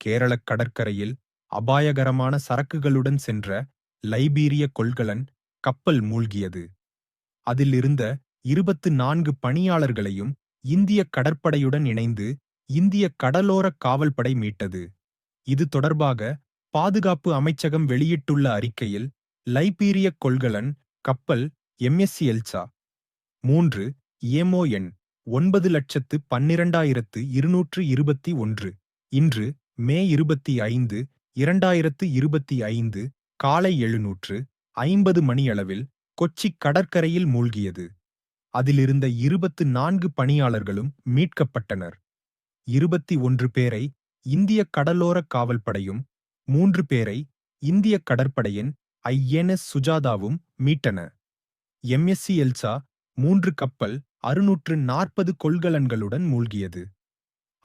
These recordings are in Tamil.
கேரளக் கடற்கரையில் அபாயகரமான சரக்குகளுடன் சென்ற லைபீரிய கொள்கலன் கப்பல் மூழ்கியது. அதில் இருந்த 24 பணியாளர்களையும் இந்திய கடற்படையுடன் இணைந்து இந்திய கடலோரக் காவல்படை மீட்டது. இது தொடர்பாக பாதுகாப்பு அமைச்சகம் வெளியிட்டுள்ள அறிக்கையில், லைபீரிய கொள்கலன் கப்பல் எம்எஸ்சி எல்சா 3 ஏமோ எண் 9,12,221 இன்று மே 25, 2025 காலை 7:50 மணியளவில் கொச்சி கடற்கரையில் மூழ்கியது. அதிலிருந்த 24 பணியாளர்களும் மீட்கப்பட்டனர். 21 பேரை இந்திய கடலோரக் காவல்படையும் 3 பேரை இந்திய கடற்படையின் ஐஎன்எஸ் சுஜாதாவும் மீட்டன. எம்எஸ்சி எல்சா 3 கப்பல் 640 கொள்கலன்களுடன் மூழ்கியது.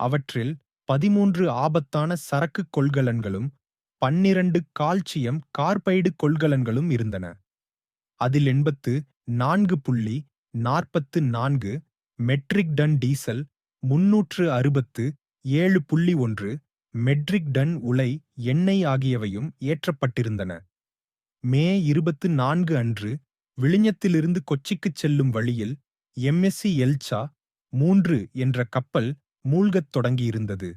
அவற்றில் 13 ஆபத்தான சரக்கு கொள்கலன்களும் 12 கால்சியம் கார்பைடு கொள்கலன்களும் இருந்தன. அதில் 84.44 metric ton diesel, 367.1 metric ton உலை எண்ணெய் ஆகியவையும் ஏற்றப்பட்டிருந்தன. மே 24 அன்று விழிஞத்திலிருந்து கொச்சிக்குச் செல்லும் வழியில் எம்எஸ்சி எல்சா 3 என்ற கப்பல் மூழ்கத் தொடங்கியிருந்தது.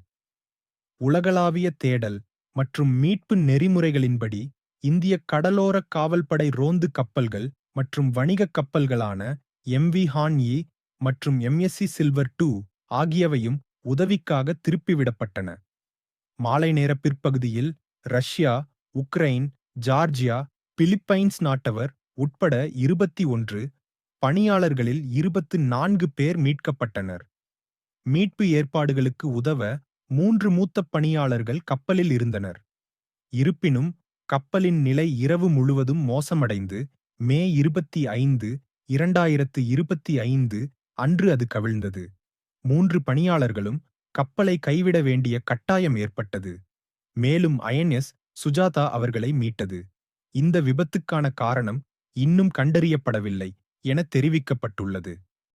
உலகளாவிய தேடல் மற்றும் மீட்பு நெறிமுறைகளின்படி இந்திய கடலோரக் காவல்படை ரோந்து கப்பல்கள் மற்றும் வணிகக் கப்பல்களான எம்வி ஹான்யி மற்றும் எம்எஸ்சி சில்வர் 2 ஆகியவையும் உதவிக்காக திருப்பிவிடப்பட்டன. மாலை நேர பிற்பகுதியில் ரஷ்யா, உக்ரைன், ஜார்ஜியா, பிலிப்பைன்ஸ் நாட்டவர் உட்பட 21 பணியாளர்களில் 24 பேர் மீட்கப்பட்டனர். மீட்பு ஏற்பாடுகளுக்கு உதவ 3 மூத்த பணியாளர்கள் கப்பலில் இருந்தனர். இருப்பினும் கப்பலின் நிலை இரவு முழுவதும் மோசமடைந்து மே 25, 2025 அன்று அது கவிழ்ந்தது. 3 பணியாளர்களும் கப்பலை கைவிட வேண்டிய கட்டாயம் ஏற்பட்டது. மேலும் ஐஎன்எஸ் சுஜாதா அவர்களை மீட்டது. இந்த விபத்துக்கான காரணம் இன்னும் கண்டறியப்படவில்லை என தெரிவிக்கப்பட்டுள்ளது.